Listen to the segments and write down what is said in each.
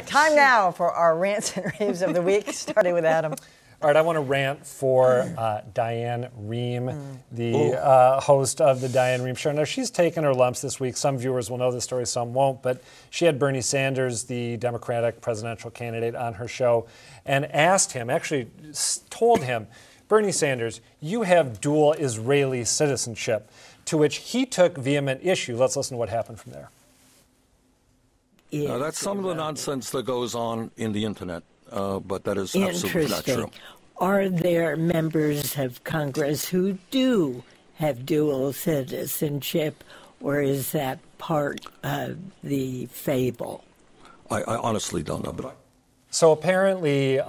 Time now for our rants and raves of the week, starting with Adam. All right, I want to rant for Diane Rehm, the host of the Diane Rehm Show. Now, she's taken her lumps this week. Some viewers will know the story, some won't. But she had Bernie Sanders, the Democratic presidential candidate, on her show and asked him, actually told him, Bernie Sanders, you have dual Israeli citizenship, to which he took vehement issue. Let's listen to what happened from there. That's some of the nonsense that goes on in the internet, but that is absolutely not true. Are there members of Congress who do have dual citizenship, or is that part of the fable? I honestly don't know. But So apparently,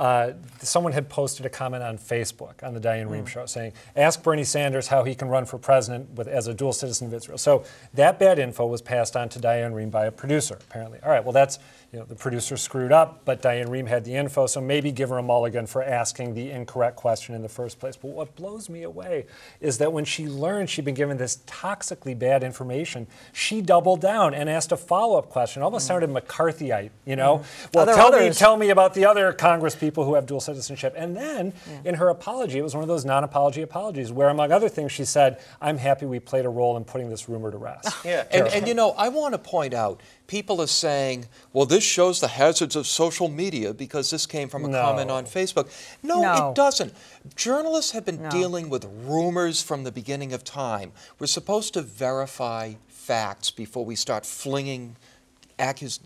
someone had posted a comment on Facebook on the Diane Rehm Show saying, ask Bernie Sanders how he can run for president as a dual citizen of Israel. So that bad info was passed on to Diane Rehm by a producer, apparently. All right, well, that's, the producer screwed up, but Diane Rehm had the info, so maybe give her a mulligan for asking the incorrect question in the first place. But what blows me away is that when she learned she'd been given this toxically bad information, she doubled down and asked a follow-up question. Almost sounded McCarthyite, Well, tell me about the other Congress people who have dual citizenship. And then in her apology, it was one of those non-apology apologies where, among other things, she said, I'm happy we played a role in putting this rumor to rest. Yeah, and I want to point out, people are saying, well, this shows the hazards of social media because this came from a comment on Facebook. No, it doesn't. Journalists have been dealing with rumors from the beginning of time. We're supposed to verify facts before we start flinging questions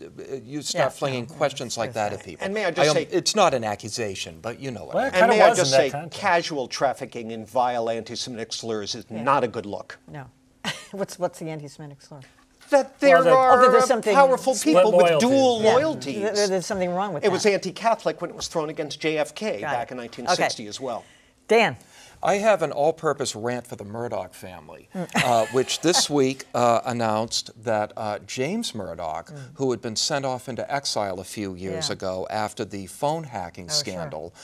like that at people. And may I just say, it's not an accusation, but you know what. And may I just say, casual trafficking in vile anti-Semitic slurs is not a good look. No. What's the anti-Semitic slur? That there are powerful people with dual loyalties. There's something wrong with that. It was anti-Catholic when it was thrown against JFK back in 1960 as well. Dan. I have an all-purpose rant for the Murdoch family, which this week announced that James Murdoch, who had been sent off into exile a few years ago after the phone hacking scandal,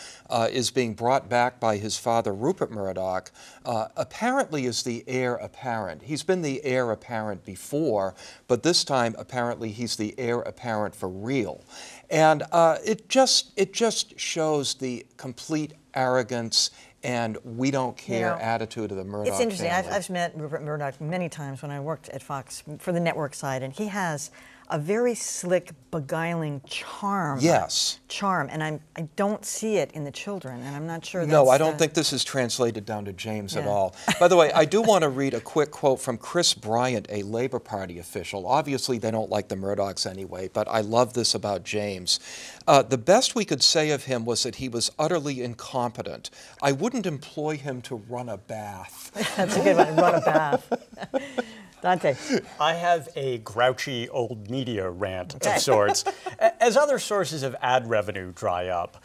is being brought back by his father, Rupert Murdoch, apparently is the heir apparent. He's been the heir apparent before, but this time apparently he's the heir apparent for real. And it just shows the complete arrogance and we don't care attitude of the Murdoch family. It's interesting. I've met Rupert Murdoch many times when I worked at Fox for the network side, and he has a very slick, beguiling charm. Yes. And I don't see it in the children, and I'm not sure that's... No, I don't think this is translated down to James at all. By the way, I do want to read a quick quote from Chris Bryant, a Labor Party official. Obviously, they don't like the Murdochs anyway, but I love this about James. The best we could say of him was that he was utterly incompetent. I wouldn't employ him to run a bath. That's a good one, run a bath. Dante. I have a grouchy old media rant of sorts. As other sources of ad revenue dry up,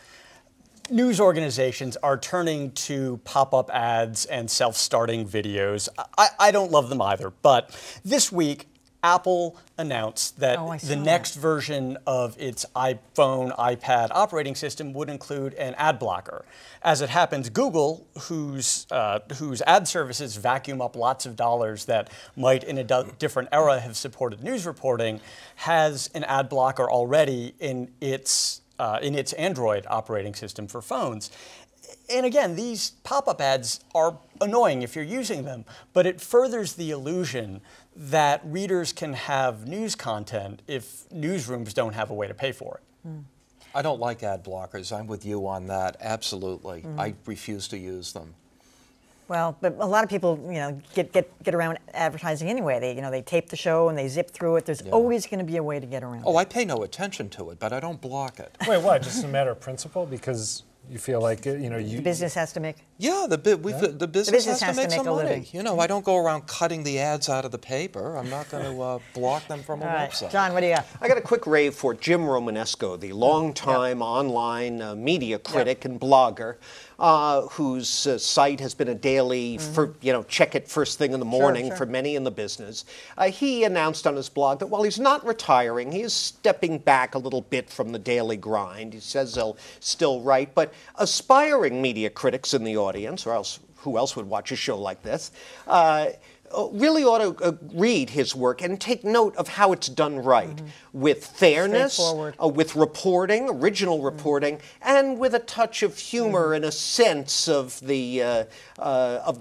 news organizations are turning to pop-up ads and self-starting videos. I don't love them either, but this week, Apple announced that the next version of its iPhone, iPad operating system would include an ad blocker. As it happens, Google, whose ad services vacuum up lots of dollars that might in a different era have supported news reporting, has an ad blocker already in its Android operating system for phones. And again, these pop-up ads are annoying if you're using them, but it furthers the illusion that readers can have news content if newsrooms don't have a way to pay for it. I don't like ad blockers. I'm with you on that. Absolutely. I refuse to use them. Well, but a lot of people, get around advertising anyway. They tape the show and they zip through it. There's always going to be a way to get around it. Oh, I pay no attention to it, but I don't block it. Wait, what? Just a matter of principle? Because you feel like, the business has to make... Yeah, the business has to make some money. I don't go around cutting the ads out of the paper. I'm not going to block them from a website. John, what do you got? I got a quick rave for Jim Romanesco, the longtime online media critic and blogger, whose site has been a daily, check it first thing in the morning for many in the business. He announced on his blog that while he's not retiring, he is stepping back a little bit from the daily grind. He says he'll still write, but aspiring media critics in the audience, or else who else would watch a show like this, really ought to read his work and take note of how it's done right, with fairness, with reporting, original reporting, and with a touch of humor and a sense of the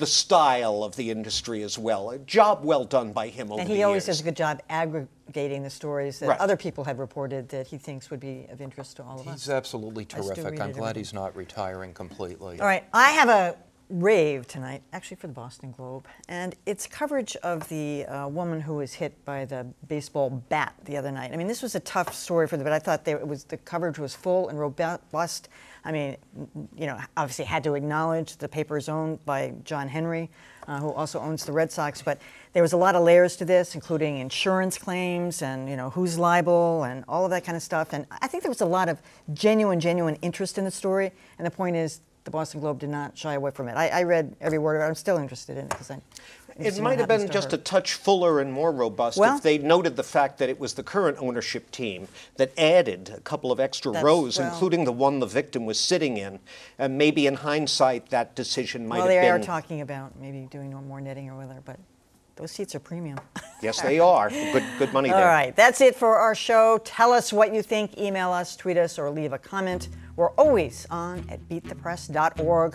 style of the industry as well. A job well done by him over the years. And he always does a good job aggregating the stories that other people have reported that he thinks would be of interest to all of us. He's absolutely terrific. I'm glad he's not retiring completely. All right, I have a rave tonight, actually for the Boston Globe, and it's coverage of the woman who was hit by the baseball bat the other night. I mean, this was a tough story for them, but I thought the coverage was full and robust. I mean, you know, obviously had to acknowledge the paper is owned by John Henry, who also owns the Red Sox, but there was a lot of layers to this, including insurance claims and, you know, who's liable and all of that kind of stuff. And I think there was a lot of genuine interest in the story, and the point is, the Boston Globe did not shy away from it. I read every word of it. I'm still interested in it because it might have been just a touch fuller and more robust if they noted the fact that it was the current ownership team that added a couple of extra rows, including the one the victim was sitting in. And maybe in hindsight, that decision might have been... Well, they are talking about maybe doing no more netting or whatever, but those seats are premium. Yes, they are. Good money there. All right, that's it for our show. Tell us what you think. Email us, tweet us, or leave a comment. We're always on at beatthepress.org.